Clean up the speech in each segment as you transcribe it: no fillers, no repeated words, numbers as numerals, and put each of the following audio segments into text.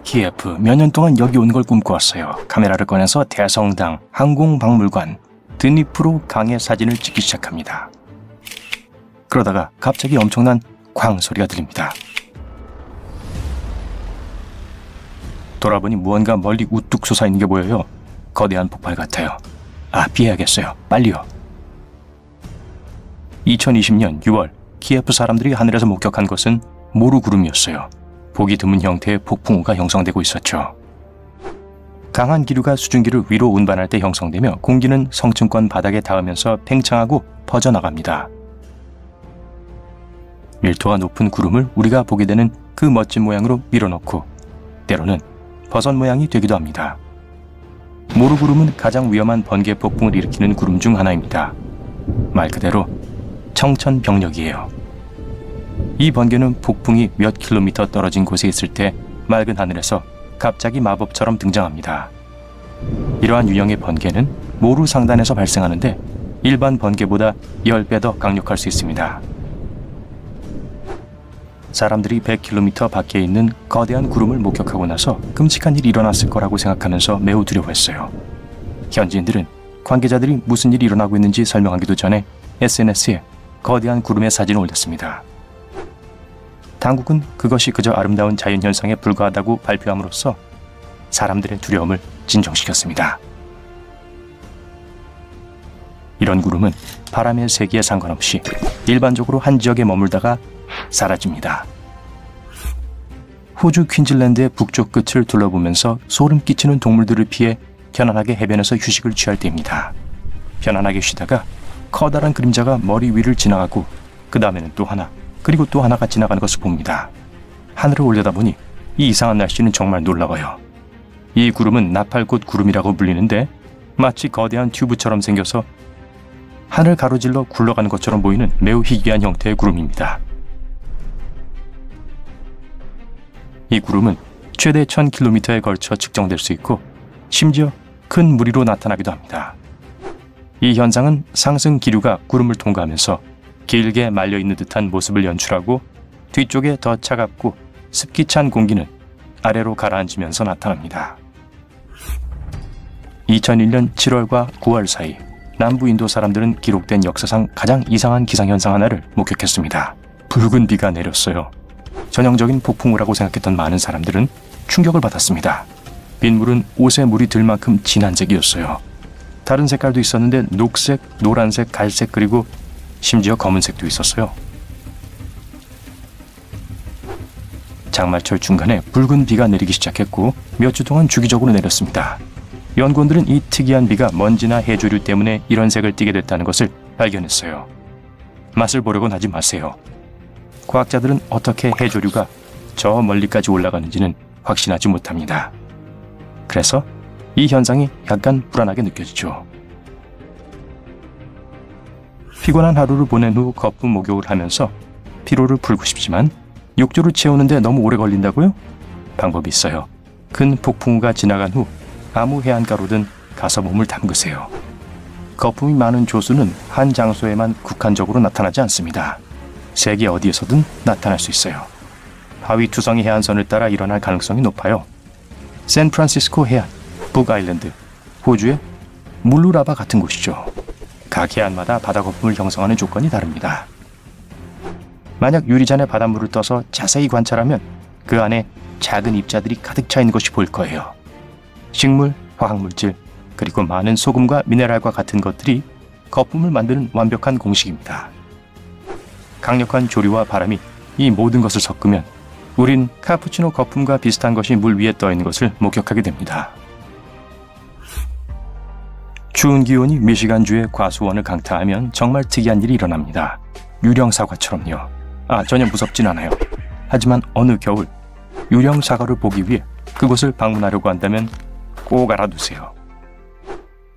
키예프. 몇 년 동안 여기 온 걸 꿈꿔왔어요. 카메라를 꺼내서 대성당, 항공박물관, 드니프로 강의 사진을 찍기 시작합니다. 그러다가 갑자기 엄청난 쾅 소리가 들립니다. 돌아보니 무언가 멀리 우뚝 솟아있는 게 보여요. 거대한 폭발 같아요. 피해야겠어요. 빨리요. 2020년 6월 키예프 사람들이 하늘에서 목격한 것은 모루 구름이었어요. 보기 드문 형태의 폭풍우가 형성되고 있었죠. 강한 기류가 수증기를 위로 운반할 때 형성되며 공기는 성층권 바닥에 닿으면서 팽창하고 퍼져나갑니다. 밀도가 높은 구름을 우리가 보게 되는 그 멋진 모양으로 밀어넣고 때로는 버섯 모양이 되기도 합니다. 모루 구름은 가장 위험한 번개 폭풍을 일으키는 구름 중 하나입니다. 말 그대로 청천벽력이에요. 이 번개는 폭풍이 몇 킬로미터 떨어진 곳에 있을 때 맑은 하늘에서 갑자기 마법처럼 등장합니다. 이러한 유형의 번개는 모루 상단에서 발생하는데 일반 번개보다 10배 더 강력할 수 있습니다. 사람들이 100km 밖에 있는 거대한 구름을 목격하고 나서 끔찍한 일이 일어났을 거라고 생각하면서 매우 두려워했어요. 현지인들은 관계자들이 무슨 일이 일어나고 있는지 설명하기도 전에 SNS에 거대한 구름의 사진을 올렸습니다. 당국은 그것이 그저 아름다운 자연현상에 불과하다고 발표함으로써 사람들의 두려움을 진정시켰습니다. 이런 구름은 바람의 세기에 상관없이 일반적으로 한 지역에 머물다가 사라집니다. 호주 퀸즐랜드의 북쪽 끝을 둘러보면서 소름 끼치는 동물들을 피해 편안하게 해변에서 휴식을 취할 때입니다. 편안하게 쉬다가 커다란 그림자가 머리 위를 지나가고 그 다음에는 또 하나, 그리고 또 하나가 지나가는 것을 봅니다. 하늘을 올려다보니 이 이상한 날씨는 정말 놀라워요. 이 구름은 나팔꽃 구름이라고 불리는데 마치 거대한 튜브처럼 생겨서 하늘 가로질러 굴러가는 것처럼 보이는 매우 희귀한 형태의 구름입니다. 이 구름은 최대 1000km에 걸쳐 측정될 수 있고 심지어 큰 무리로 나타나기도 합니다. 이 현상은 상승 기류가 구름을 통과하면서 길게 말려있는 듯한 모습을 연출하고 뒤쪽에 더 차갑고 습기 찬 공기는 아래로 가라앉으면서 나타납니다. 2001년 7월과 9월 사이 남부 인도 사람들은 기록된 역사상 가장 이상한 기상현상 하나를 목격했습니다. 붉은 비가 내렸어요. 전형적인 폭풍우라고 생각했던 많은 사람들은 충격을 받았습니다. 빗물은 옷에 물이 들 만큼 진한 색이었어요. 다른 색깔도 있었는데 녹색, 노란색, 갈색 그리고 심지어 검은색도 있었어요. 장마철 중간에 붉은 비가 내리기 시작했고 몇 주 동안 주기적으로 내렸습니다. 연구원들은 이 특이한 비가 먼지나 해조류 때문에 이런 색을 띠게 됐다는 것을 발견했어요. 맛을 보려고는 하지 마세요. 과학자들은 어떻게 해조류가 저 멀리까지 올라가는지는 확신하지 못합니다. 그래서 이 현상이 약간 불안하게 느껴지죠. 피곤한 하루를 보낸 후 거품 목욕을 하면서 피로를 풀고 싶지만 욕조를 채우는데 너무 오래 걸린다고요? 방법이 있어요. 큰 폭풍우가 지나간 후 아무 해안가로든 가서 몸을 담그세요. 거품이 많은 조수는 한 장소에만 국한적으로 나타나지 않습니다. 세계 어디에서든 나타날 수 있어요. 하위 투성이 해안선을 따라 일어날 가능성이 높아요. 샌프란시스코 해안, 북아일랜드, 호주의 물루라바 같은 곳이죠. 각 해안마다 바다 거품을 형성하는 조건이 다릅니다. 만약 유리잔에 바닷물을 떠서 자세히 관찰하면 그 안에 작은 입자들이 가득 차 있는 것이 보일 거예요. 식물, 화학물질, 그리고 많은 소금과 미네랄과 같은 것들이 거품을 만드는 완벽한 공식입니다. 강력한 조류와 바람이 이 모든 것을 섞으면 우린 카푸치노 거품과 비슷한 것이 물 위에 떠 있는 것을 목격하게 됩니다. 추운 기온이 미시간주의 과수원을 강타하면 정말 특이한 일이 일어납니다. 유령 사과처럼요. 전혀 무섭진 않아요. 하지만 어느 겨울 유령 사과를 보기 위해 그곳을 방문하려고 한다면 꼭 알아두세요.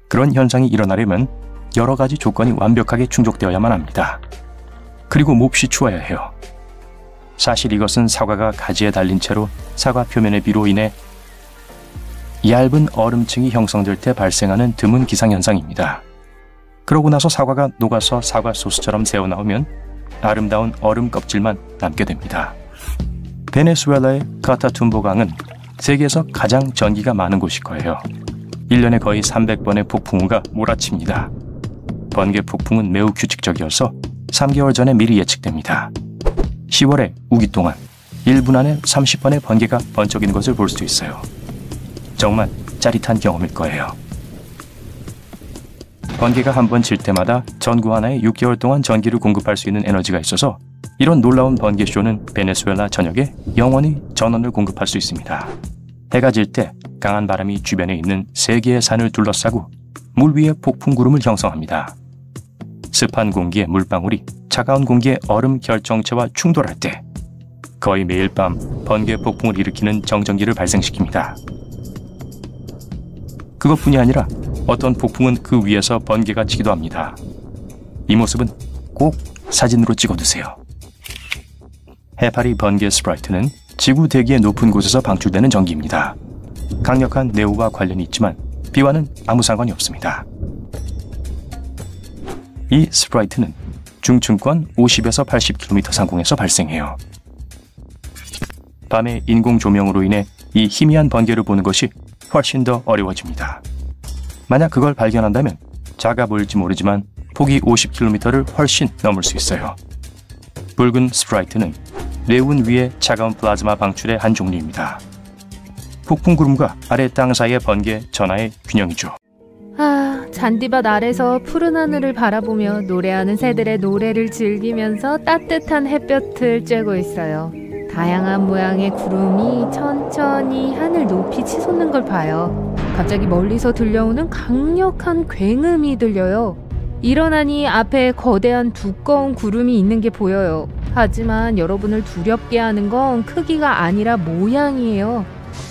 그런 현상이 일어나려면 여러 가지 조건이 완벽하게 충족되어야만 합니다. 그리고 몹시 추워야 해요. 사실 이것은 사과가 가지에 달린 채로 사과 표면의 비로 인해 얇은 얼음층이 형성될 때 발생하는 드문 기상현상입니다. 그러고 나서 사과가 녹아서 사과 소스처럼 새어나오면 아름다운 얼음 껍질만 남게 됩니다. 베네수엘라의 카타툼보 강은 세계에서 가장 전기가 많은 곳일 거예요. 1년에 거의 300번의 폭풍우가 몰아칩니다. 번개 폭풍은 매우 규칙적이어서 3개월 전에 미리 예측됩니다. 10월에 우기 동안 1분 안에 30번의 번개가 번쩍이는 것을 볼 수 있어요. 정말 짜릿한 경험일 거예요. 번개가 한 번 칠 때마다 전구 하나에 6개월 동안 전기를 공급할 수 있는 에너지가 있어서 이런 놀라운 번개쇼는 베네수엘라 전역에 영원히 전원을 공급할 수 있습니다. 해가 질 때 강한 바람이 주변에 있는 3개의 산을 둘러싸고 물 위에 폭풍 구름을 형성합니다. 습한 공기의 물방울이 차가운 공기의 얼음 결정체와 충돌할 때 거의 매일 밤 번개 폭풍을 일으키는 정전기를 발생시킵니다. 그것뿐이 아니라 어떤 폭풍은 그 위에서 번개가 치기도 합니다. 이 모습은 꼭 사진으로 찍어두세요. 해파리 번개 스프라이트는 지구 대기의 높은 곳에서 방출되는 전기입니다. 강력한 내우와 관련이 있지만 비와는 아무 상관이 없습니다. 이 스프라이트는 중층권 50에서 80km 상공에서 발생해요. 밤에 인공 조명으로 인해 이 희미한 번개를 보는 것이 훨씬 더 어려워집니다. 만약 그걸 발견한다면 작아 보일지 모르지만 폭이 50km를 훨씬 넘을 수 있어요. 붉은 스프라이트는 내운 위의 차가운 플라즈마 방출의 한 종류입니다. 폭풍 구름과 아래 땅 사이의 번개 전하의 균형이죠. 잔디밭 아래서 푸른 하늘을 바라보며 노래하는 새들의 노래를 즐기면서 따뜻한 햇볕을 쬐고 있어요. 다양한 모양의 구름이 천천히 하늘 높이 치솟는 걸 봐요. 갑자기 멀리서 들려오는 강력한 굉음이 들려요. 일어나니 앞에 거대한 두꺼운 구름이 있는 게 보여요. 하지만 여러분을 두렵게 하는 건 크기가 아니라 모양이에요.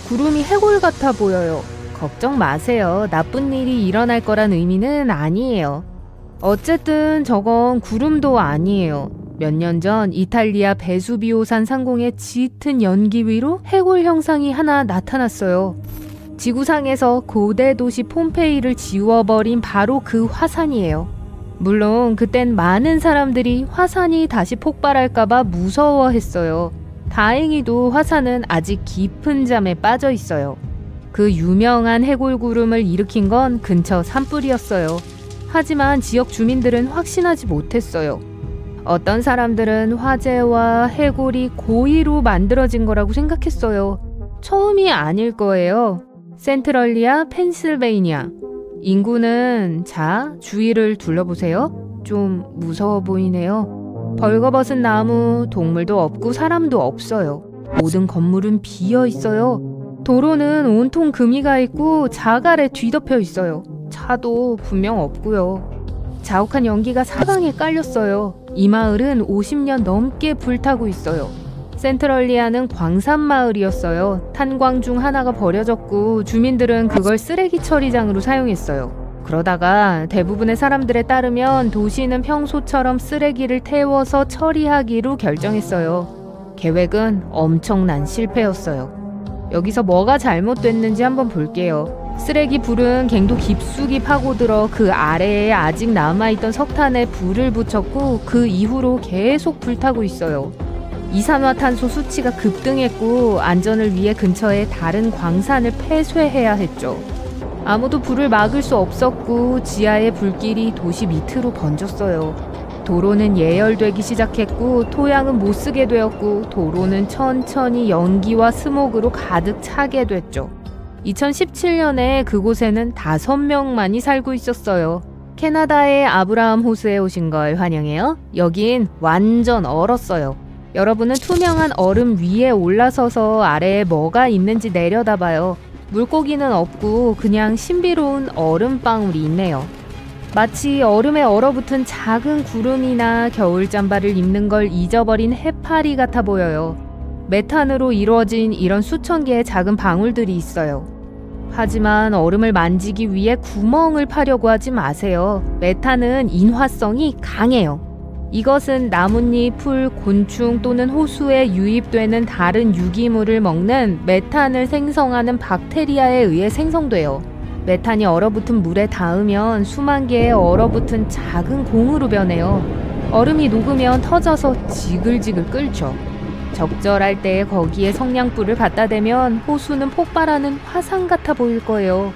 구름이 해골 같아 보여요. 걱정 마세요. 나쁜 일이 일어날 거란 의미는 아니에요. 어쨌든 저건 구름도 아니에요. 몇 년 전 이탈리아 베수비오산 상공의 짙은 연기 위로 해골 형상이 하나 나타났어요. 지구상에서 고대 도시 폼페이를 지워버린 바로 그 화산이에요. 물론 그땐 많은 사람들이 화산이 다시 폭발할까봐 무서워했어요. 다행히도 화산은 아직 깊은 잠에 빠져 있어요. 그 유명한 해골 구름을 일으킨 건 근처 산불이었어요. 하지만 지역 주민들은 확신하지 못했어요. 어떤 사람들은 화재와 해골이 고의로 만들어진 거라고 생각했어요. 처음이 아닐 거예요. 센트럴리아, 펜실베이니아. 인구는 주위를 둘러보세요. 좀 무서워 보이네요. 벌거벗은 나무, 동물도 없고 사람도 없어요. 모든 건물은 비어 있어요. 도로는 온통 금이 가 있고 자갈에 뒤덮여 있어요. 차도 분명 없고요. 자욱한 연기가 사방에 깔렸어요. 이 마을은 50년 넘게 불타고 있어요. 센트럴리아는 광산 마을이었어요. 탄광 중 하나가 버려졌고 주민들은 그걸 쓰레기 처리장으로 사용했어요. 그러다가 대부분의 사람들에 따르면 도시는 평소처럼 쓰레기를 태워서 처리하기로 결정했어요. 계획은 엄청난 실패였어요. 여기서 뭐가 잘못됐는지 한번 볼게요. 쓰레기 불은 갱도 깊숙이 파고들어 그 아래에 아직 남아있던 석탄에 불을 붙였고 그 이후로 계속 불타고 있어요. 이산화탄소 수치가 급등했고 안전을 위해 근처에 다른 광산을 폐쇄해야 했죠. 아무도 불을 막을 수 없었고 지하의 불길이 도시 밑으로 번졌어요. 도로는 예열되기 시작했고 토양은 못쓰게 되었고 도로는 천천히 연기와 스모그로 가득 차게 됐죠. 2017년에 그곳에는 5명만이 살고 있었어요. 캐나다의 아브라함 호수에 오신 걸 환영해요. 여긴 완전 얼었어요. 여러분은 투명한 얼음 위에 올라서서 아래에 뭐가 있는지 내려다봐요. 물고기는 없고 그냥 신비로운 얼음방울이 있네요. 마치 얼음에 얼어붙은 작은 구름이나 겨울 잠바를 입는 걸 잊어버린 해파리 같아 보여요. 메탄으로 이루어진 이런 수천 개의 작은 방울들이 있어요. 하지만 얼음을 만지기 위해 구멍을 파려고 하지 마세요. 메탄은 인화성이 강해요. 이것은 나뭇잎, 풀, 곤충 또는 호수에 유입되는 다른 유기물을 먹는 메탄을 생성하는 박테리아에 의해 생성돼요. 메탄이 얼어붙은 물에 닿으면 수만 개의 얼어붙은 작은 공으로 변해요. 얼음이 녹으면 터져서 지글지글 끓죠. 적절할 때 거기에 성냥불을 갖다 대면 호수는 폭발하는 화산 같아 보일 거예요.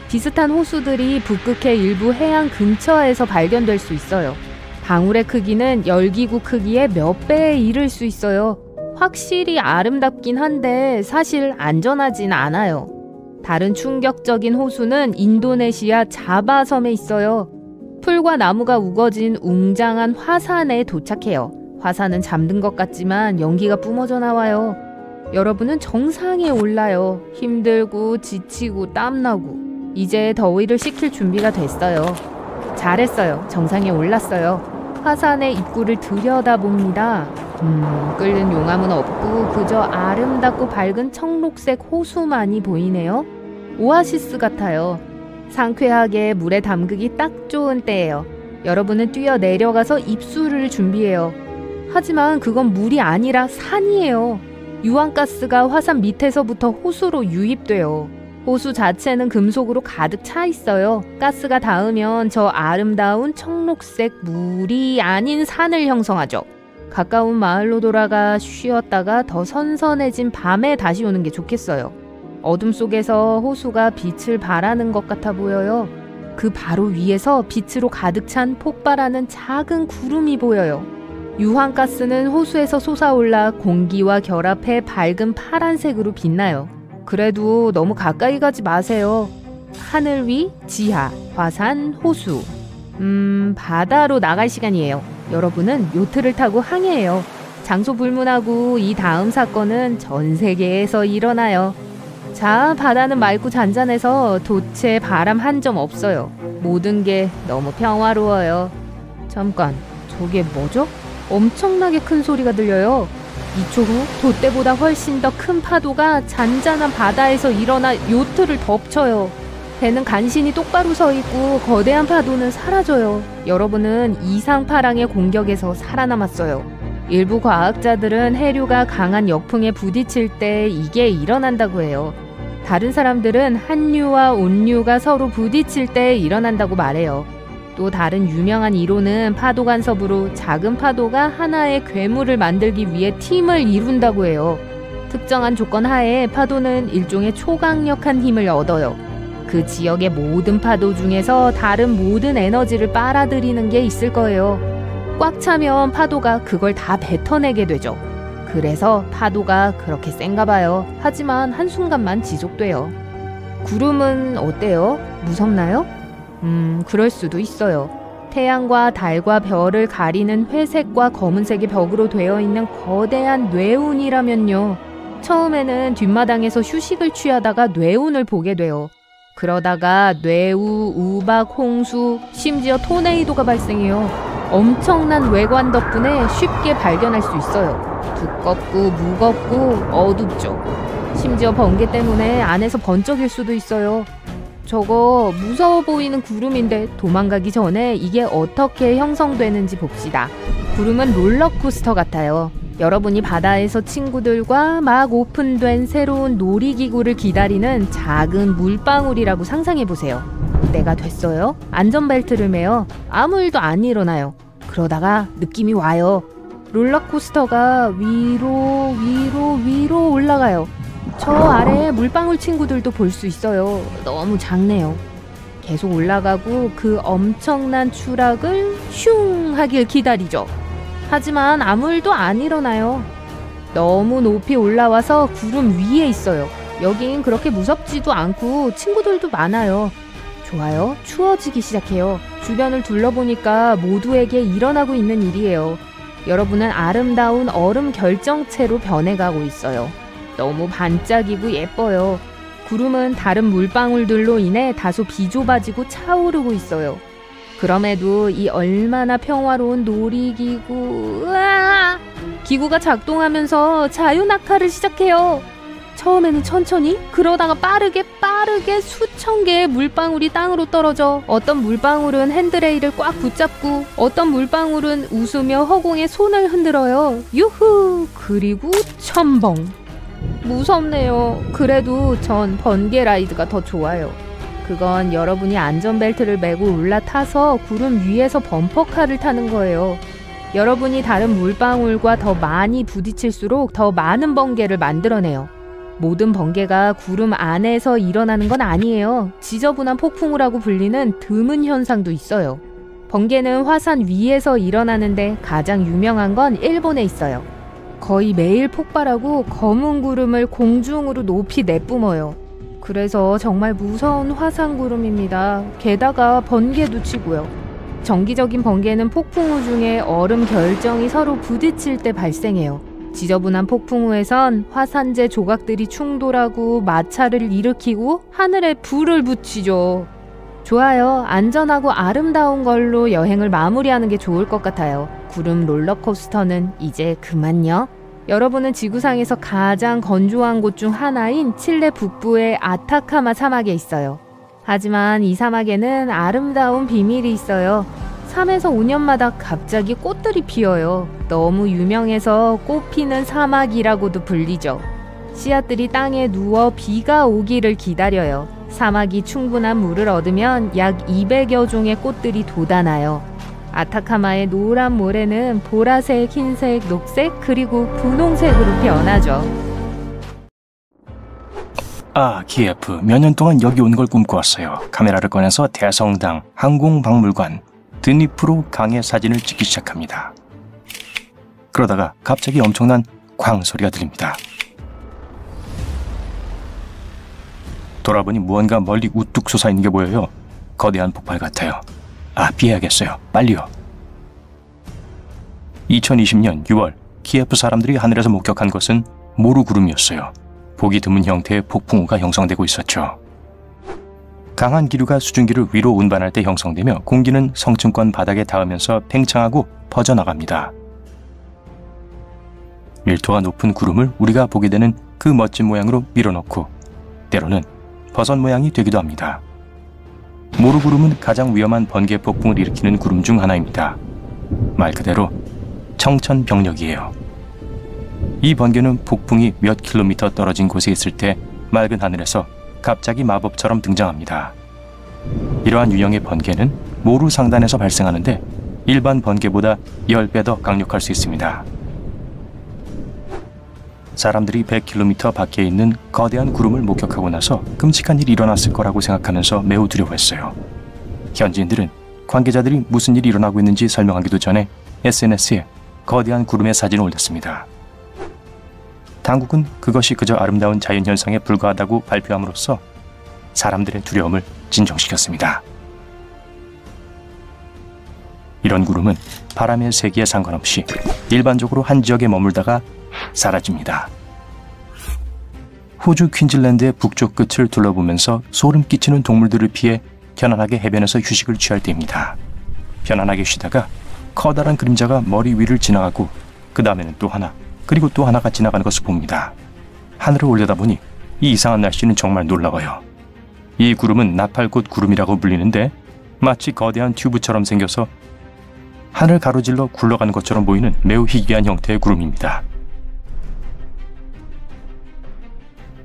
비슷한 호수들이 북극해 일부 해안 근처에서 발견될 수 있어요. 방울의 크기는 열기구 크기의 몇 배에 이를 수 있어요. 확실히 아름답긴 한데 사실 안전하진 않아요. 다른 충격적인 호수는 인도네시아 자바섬에 있어요. 풀과 나무가 우거진 웅장한 화산에 도착해요. 화산은 잠든 것 같지만 연기가 뿜어져 나와요. 여러분은 정상에 올라요. 힘들고 지치고 땀나고 이제 더위를 식힐 준비가 됐어요. 잘했어요. 정상에 올랐어요. 화산의 입구를 들여다봅니다. 끓는 용암은 없고 그저 아름답고 밝은 청록색 호수만이 보이네요. 오아시스 같아요. 상쾌하게 물에 담그기 딱 좋은 때예요. 여러분은 뛰어 내려가서 입수를 준비해요. 하지만 그건 물이 아니라 산이에요. 유황가스가 화산 밑에서부터 호수로 유입돼요. 호수 자체는 금속으로 가득 차 있어요. 가스가 닿으면 저 아름다운 청록색 물이 아닌 산을 형성하죠. 가까운 마을로 돌아가 쉬었다가 더 선선해진 밤에 다시 오는 게 좋겠어요. 어둠 속에서 호수가 빛을 발하는 것 같아 보여요. 그 바로 위에서 빛으로 가득 찬 폭발하는 작은 구름이 보여요. 유황가스는 호수에서 솟아올라 공기와 결합해 밝은 파란색으로 빛나요. 그래도 너무 가까이 가지 마세요. 하늘 위, 지하, 화산, 호수. 바다로 나갈 시간이에요. 여러분은 요트를 타고 항해해요. 장소 불문하고 이 다음 사건은 전 세계에서 일어나요. 자, 바다는 맑고 잔잔해서 돛에 바람 한 점 없어요. 모든 게 너무 평화로워요. 잠깐, 저게 뭐죠? 엄청나게 큰 소리가 들려요. 2초 후 돛대보다 훨씬 더 큰 파도가 잔잔한 바다에서 일어나 요트를 덮쳐요. 배는 간신히 똑바로 서 있고 거대한 파도는 사라져요. 여러분은 이상파랑의 공격에서 살아남았어요. 일부 과학자들은 해류가 강한 역풍에 부딪힐 때 이게 일어난다고 해요. 다른 사람들은 한류와 온류가 서로 부딪힐 때 일어난다고 말해요. 또 다른 유명한 이론은 파도 간섭으로 작은 파도가 하나의 괴물을 만들기 위해 팀을 이룬다고 해요. 특정한 조건 하에 파도는 일종의 초강력한 힘을 얻어요. 그 지역의 모든 파도 중에서 다른 모든 에너지를 빨아들이는 게 있을 거예요. 꽉 차면 파도가 그걸 다 뱉어내게 되죠. 그래서 파도가 그렇게 센가 봐요. 하지만 한순간만 지속돼요. 구름은 어때요? 무섭나요? 그럴 수도 있어요. 태양과 달과 별을 가리는 회색과 검은색의 벽으로 되어 있는 거대한 뇌운이라면요. 처음에는 뒷마당에서 휴식을 취하다가 뇌운을 보게 돼요. 그러다가 뇌우, 우박, 홍수, 심지어 토네이도가 발생해요. 엄청난 외관 덕분에 쉽게 발견할 수 있어요. 두껍고 무겁고 어둡죠. 심지어 번개 때문에 안에서 번쩍일 수도 있어요. 저거 무서워 보이는 구름인데 도망가기 전에 이게 어떻게 형성되는지 봅시다. 구름은 롤러코스터 같아요. 여러분이 바다에서 친구들과 막 오픈된 새로운 놀이기구를 기다리는 작은 물방울이라고 상상해보세요. 내가 됐어요. 안전벨트를 매요. 아무 일도 안 일어나요. 그러다가 느낌이 와요. 롤러코스터가 위로 올라가요. 저 아래에 물방울 친구들도 볼 수 있어요. 너무 작네요. 계속 올라가고 그 엄청난 추락을 슝 하길 기다리죠. 하지만 아무 일도 안 일어나요. 너무 높이 올라와서 구름 위에 있어요. 여긴 그렇게 무섭지도 않고 친구들도 많아요. 좋아요. 추워지기 시작해요. 주변을 둘러보니까 모두에게 일어나고 있는 일이에요. 여러분은 아름다운 얼음 결정체로 변해가고 있어요. 너무 반짝이고 예뻐요. 구름은 다른 물방울들로 인해 다소 비좁아지고 차오르고 있어요. 그럼에도 이 얼마나 평화로운 놀이기구. 으아! 기구가 작동하면서 자유낙하를 시작해요. 처음에는 천천히, 그러다가 빠르게 수천 개의 물방울이 땅으로 떨어져. 어떤 물방울은 핸드레일을 꽉 붙잡고 어떤 물방울은 웃으며 허공에 손을 흔들어요. 유후! 그리고 첨벙. 무섭네요. 그래도 전 번개 라이드가 더 좋아요. 그건 여러분이 안전벨트를 매고 올라타서 구름 위에서 범퍼카를 타는 거예요. 여러분이 다른 물방울과 더 많이 부딪힐수록 더 많은 번개를 만들어내요. 모든 번개가 구름 안에서 일어나는 건 아니에요. 지저분한 폭풍우라고 불리는 드문 현상도 있어요. 번개는 화산 위에서 일어나는데 가장 유명한 건 일본에 있어요. 거의 매일 폭발하고 검은 구름을 공중으로 높이 내뿜어요. 그래서 정말 무서운 화산구름입니다. 게다가 번개도 치고요. 정기적인 번개는 폭풍우 중에 얼음 결정이 서로 부딪힐 때 발생해요. 지저분한 폭풍우에선 화산재 조각들이 충돌하고 마찰을 일으키고 하늘에 불을 붙이죠. 좋아요. 안전하고 아름다운 걸로 여행을 마무리하는 게 좋을 것 같아요. 구름 롤러코스터는 이제 그만요. 여러분은 지구상에서 가장 건조한 곳 중 하나인 칠레 북부의 아타카마 사막에 있어요. 하지만 이 사막에는 아름다운 비밀이 있어요. 3에서 5년마다 갑자기 꽃들이 피어요. 너무 유명해서 꽃 피는 사막이라고도 불리죠. 씨앗들이 땅에 누워 비가 오기를 기다려요. 사막이 충분한 물을 얻으면 약 200여 종의 꽃들이 돋아나요. 아타카마의 노란 모래는 보라색, 흰색, 녹색, 그리고 분홍색으로 변하죠. 키예프. 몇 년 동안 여기 온 걸 꿈꿔왔어요. 카메라를 꺼내서 대성당, 항공박물관, 드니프로 강의 사진을 찍기 시작합니다. 그러다가 갑자기 엄청난 광 소리가 들립니다. 돌아보니 무언가 멀리 우뚝 솟아있는 게 보여요. 거대한 폭발 같아요. 피해야겠어요. 빨리요. 2020년 6월 키예프 사람들이 하늘에서 목격한 것은 모루구름이었어요. 보기 드문 형태의 폭풍우가 형성되고 있었죠. 강한 기류가 수증기를 위로 운반할 때 형성되며 공기는 성층권 바닥에 닿으면서 팽창하고 퍼져나갑니다. 밀도가 높은 구름을 우리가 보게 되는 그 멋진 모양으로 밀어넣고 때로는 버섯 모양이 되기도 합니다. 모루구름은 가장 위험한 번개 폭풍을 일으키는 구름 중 하나입니다. 말 그대로 청천벽력이에요. 이 번개는 폭풍이 몇 킬로미터 떨어진 곳에 있을 때 맑은 하늘에서 갑자기 마법처럼 등장합니다. 이러한 유형의 번개는 모루 상단에서 발생하는데 일반 번개보다 10배 더 강력할 수 있습니다. 사람들이 100km 밖에 있는 거대한 구름을 목격하고 나서 끔찍한 일이 일어났을 거라고 생각하면서 매우 두려워했어요. 현지인들은 관계자들이 무슨 일이 일어나고 있는지 설명하기도 전에 SNS에 거대한 구름의 사진을 올렸습니다. 당국은 그것이 그저 아름다운 자연현상에 불과하다고 발표함으로써 사람들의 두려움을 진정시켰습니다. 이런 구름은 바람의 세기에 상관없이 일반적으로 한 지역에 머물다가 사라집니다. 호주 퀸즐랜드의 북쪽 끝을 둘러보면서 소름 끼치는 동물들을 피해 편안하게 해변에서 휴식을 취할 때입니다. 편안하게 쉬다가 커다란 그림자가 머리 위를 지나가고 그 다음에는 또 하나, 그리고 또 하나가 지나가는 것을 봅니다. 하늘을 올려다보니 이 이상한 날씨는 정말 놀라워요. 이 구름은 나팔꽃 구름이라고 불리는데 마치 거대한 튜브처럼 생겨서 하늘 가로질러 굴러가는 것처럼 보이는 매우 희귀한 형태의 구름입니다.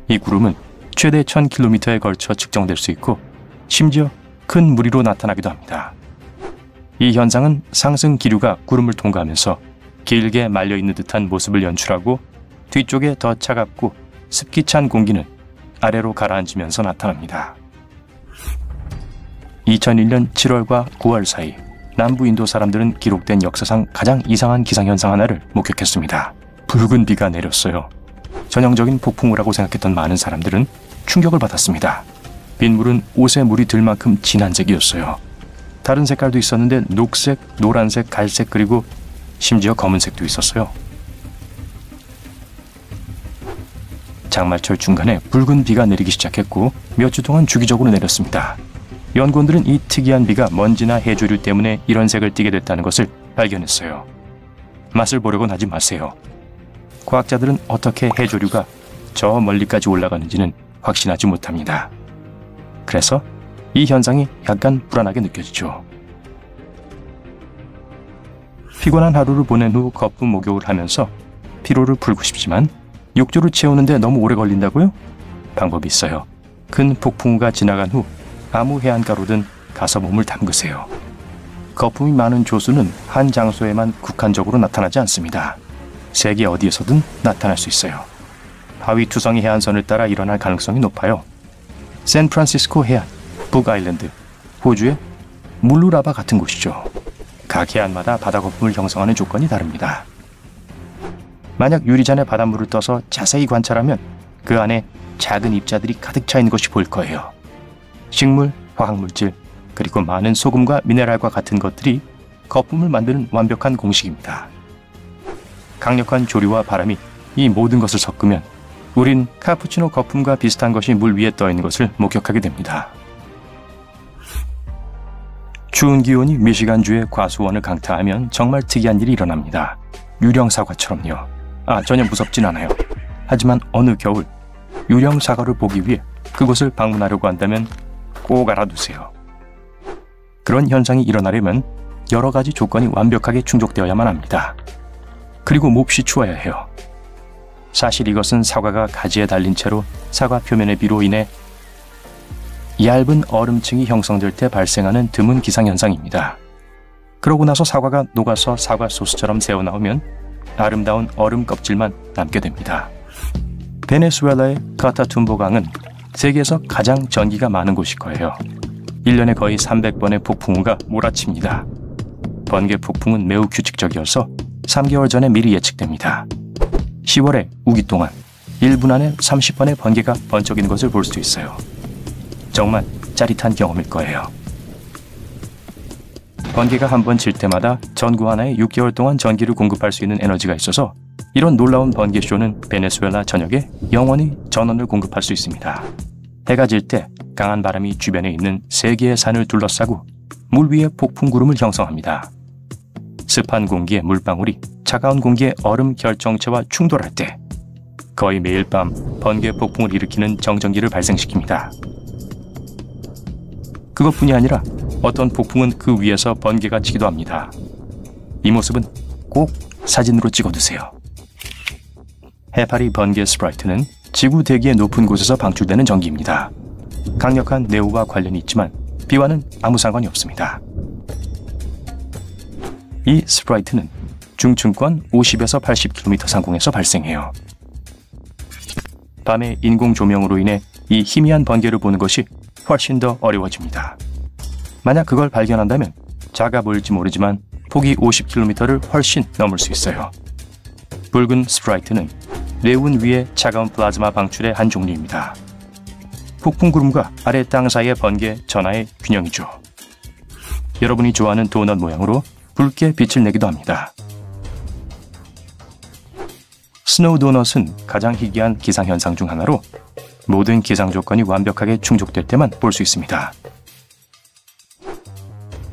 이 구름은 최대 1000km에 걸쳐 측정될 수 있고 심지어 큰 무리로 나타나기도 합니다. 이 현상은 상승 기류가 구름을 통과하면서 길게 말려있는 듯한 모습을 연출하고 뒤쪽에 더 차갑고 습기 찬 공기는 아래로 가라앉으면서 나타납니다. 2001년 7월과 9월 사이 남부 인도 사람들은 기록된 역사상 가장 이상한 기상현상 하나를 목격했습니다. 붉은 비가 내렸어요. 전형적인 폭풍우라고 생각했던 많은 사람들은 충격을 받았습니다. 빗물은 옷에 물이 들 만큼 진한 색이었어요. 다른 색깔도 있었는데 녹색, 노란색, 갈색 그리고 심지어 검은색도 있었어요. 장마철 중간에 붉은 비가 내리기 시작했고 몇 주 동안 주기적으로 내렸습니다. 연구원들은 이 특이한 비가 먼지나 해조류 때문에 이런 색을 띠게 됐다는 것을 발견했어요. 맛을 보려고는 하지 마세요. 과학자들은 어떻게 해조류가 저 멀리까지 올라가는지는 확신하지 못합니다. 그래서 이 현상이 약간 불안하게 느껴지죠. 피곤한 하루를 보낸 후 거품 목욕을 하면서 피로를 풀고 싶지만 욕조를 채우는데 너무 오래 걸린다고요? 방법이 있어요. 큰 폭풍우가 지나간 후 아무 해안가로든 가서 몸을 담그세요. 거품이 많은 조수는 한 장소에만 국한적으로 나타나지 않습니다. 세계 어디에서든 나타날 수 있어요. 하위 투성이 해안선을 따라 일어날 가능성이 높아요. 샌프란시스코 해안, 북아일랜드, 호주의 물루라바 같은 곳이죠. 각 해안마다 바다 거품을 형성하는 조건이 다릅니다. 만약 유리잔에 바닷물을 떠서 자세히 관찰하면 그 안에 작은 입자들이 가득 차 있는 것이 보일 거예요. 식물, 화학물질, 그리고 많은 소금과 미네랄과 같은 것들이 거품을 만드는 완벽한 공식입니다. 강력한 조류와 바람이 이 모든 것을 섞으면 우린 카푸치노 거품과 비슷한 것이 물 위에 떠 있는 것을 목격하게 됩니다. 추운 기온이 미시간주의 과수원을 강타하면 정말 특이한 일이 일어납니다. 유령 사과처럼요. 전혀 무섭진 않아요. 하지만 어느 겨울 유령 사과를 보기 위해 그곳을 방문하려고 한다면 꼭 알아두세요. 그런 현상이 일어나려면 여러 가지 조건이 완벽하게 충족되어야만 합니다. 그리고 몹시 추워야 해요. 사실 이것은 사과가 가지에 달린 채로 사과 표면의 비로 인해 얇은 얼음층이 형성될 때 발생하는 드문 기상현상입니다. 그러고 나서 사과가 녹아서 사과 소스처럼 새어나오면 아름다운 얼음 껍질만 남게 됩니다. 베네수엘라의 카타툼보 강은 세계에서 가장 전기가 많은 곳일 거예요. 1년에 거의 300번의 폭풍우가 몰아칩니다. 번개 폭풍은 매우 규칙적이어서 3개월 전에 미리 예측됩니다. 10월에 우기 동안 1분 안에 30번의 번개가 번쩍이는 것을 볼 수 있어요. 정말 짜릿한 경험일 거예요. 번개가 한 번 칠 때마다 전구 하나에 6개월 동안 전기를 공급할 수 있는 에너지가 있어서 이런 놀라운 번개쇼는 베네수엘라 전역에 영원히 전원을 공급할 수 있습니다. 해가 질 때 강한 바람이 주변에 있는 3개의 산을 둘러싸고 물 위에 폭풍 구름을 형성합니다. 습한 공기의 물방울이 차가운 공기의 얼음 결정체와 충돌할 때 거의 매일 밤 번개 폭풍을 일으키는 정전기를 발생시킵니다. 그것뿐이 아니라 어떤 폭풍은 그 위에서 번개가 치기도 합니다. 이 모습은 꼭 사진으로 찍어두세요. 해파리 번개 스프라이트는 지구 대기의 높은 곳에서 방출되는 전기입니다. 강력한 내우와 관련이 있지만 비와는 아무 상관이 없습니다. 이 스프라이트는 중층권 50에서 80km 상공에서 발생해요. 밤에 인공 조명으로 인해 이 희미한 번개를 보는 것이 훨씬 더 어려워집니다. 만약 그걸 발견한다면 작아 보일지 모르지만 폭이 50km를 훨씬 넘을 수 있어요. 붉은 스프라이트는 레운 위의 차가운 플라즈마 방출의 한 종류입니다. 폭풍 구름과 아래 땅 사이의 번개 전하의 균형이죠. 여러분이 좋아하는 도넛 모양으로 붉게 빛을 내기도 합니다. 스노우 도넛은 가장 희귀한 기상현상 중 하나로 모든 기상 조건이 완벽하게 충족될 때만 볼 수 있습니다.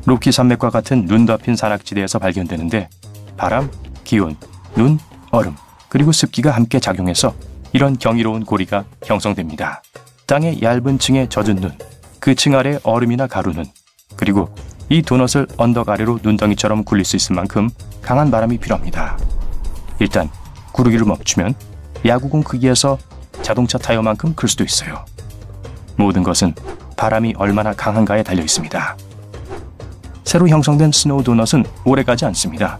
로키 산맥과 같은 눈 덮인 산악지대에서 발견되는데 바람, 기온, 눈, 얼음, 그리고 습기가 함께 작용해서 이런 경이로운 고리가 형성됩니다. 땅의 얇은 층에 젖은 눈, 그 층 아래 얼음이나 가루눈, 그리고 이 도넛을 언덕 아래로 눈덩이처럼 굴릴 수 있을 만큼 강한 바람이 필요합니다. 일단 구르기를 멈추면 야구공 크기에서 자동차 타이어만큼 클 수도 있어요. 모든 것은 바람이 얼마나 강한가에 달려 있습니다. 새로 형성된 스노우 도넛은 오래가지 않습니다.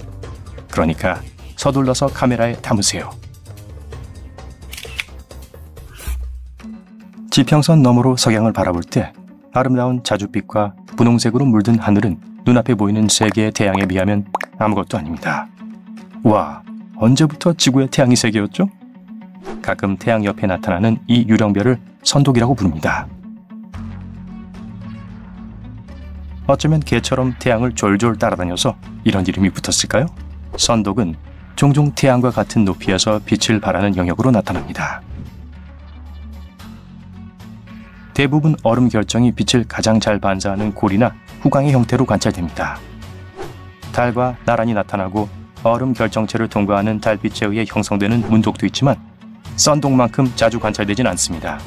그러니까 서둘러서 카메라에 담으세요. 지평선 너머로 석양을 바라볼 때 아름다운 자줏빛과 분홍색으로 물든 하늘은 눈앞에 보이는 3개의 태양에 비하면 아무것도 아닙니다. 와, 언제부터 지구의 태양이 3개였죠? 가끔 태양 옆에 나타나는 이 유령별을 선독이라고 부릅니다. 어쩌면 개처럼 태양을 졸졸 따라다녀서 이런 이름이 붙었을까요? 선독은 종종 태양과 같은 높이에서 빛을 발하는 영역으로 나타납니다. 대부분 얼음 결정이 빛을 가장 잘 반사하는 골이나 후광의 형태로 관찰됩니다. 달과 나란히 나타나고 얼음 결정체를 통과하는 달빛에 의해 형성되는 문독도 있지만 선독만큼 자주 관찰되진 않습니다.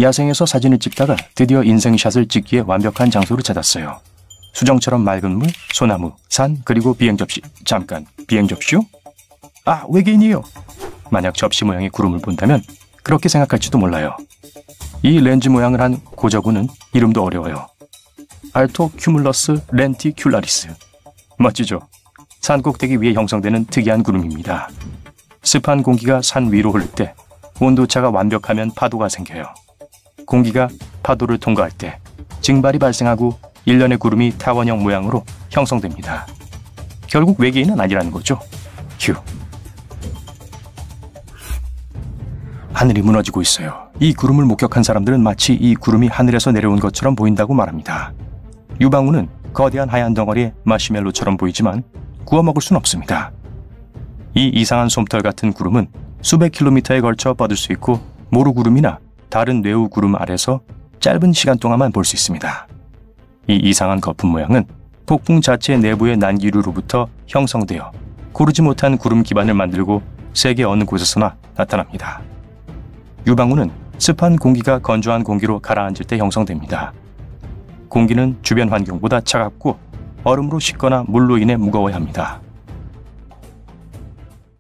야생에서 사진을 찍다가 드디어 인생샷을 찍기에 완벽한 장소를 찾았어요. 수정처럼 맑은 물, 소나무, 산, 그리고 비행접시. 잠깐, 비행접시요? 외계인이에요. 만약 접시 모양의 구름을 본다면 그렇게 생각할지도 몰라요. 이 렌즈 모양을 한 고저구는 이름도 어려워요. 알토큐뮬러스 렌티큘라리스. 멋지죠? 산 꼭대기 위에 형성되는 특이한 구름입니다. 습한 공기가 산 위로 흐를 때 온도차가 완벽하면 파도가 생겨요. 공기가 파도를 통과할 때 증발이 발생하고 일련의 구름이 타원형 모양으로 형성됩니다. 결국 외계인은 아니라는 거죠. 휴. 하늘이 무너지고 있어요. 이 구름을 목격한 사람들은 마치 이 구름이 하늘에서 내려온 것처럼 보인다고 말합니다. 유방우는 거대한 하얀 덩어리의 마시멜로처럼 보이지만 구워 먹을 순 없습니다. 이 이상한 솜털 같은 구름은 수백 킬로미터에 걸쳐 뻗을 수 있고 모루구름이나 다른 뇌우 구름 아래서 짧은 시간 동안만 볼 수 있습니다. 이 이상한 거품 모양은 폭풍 자체 내부의 난기류로부터 형성되어 고르지 못한 구름 기반을 만들고 세계 어느 곳에서나 나타납니다. 유방우는 습한 공기가 건조한 공기로 가라앉을 때 형성됩니다. 공기는 주변 환경보다 차갑고 얼음으로 식거나 물로 인해 무거워야 합니다.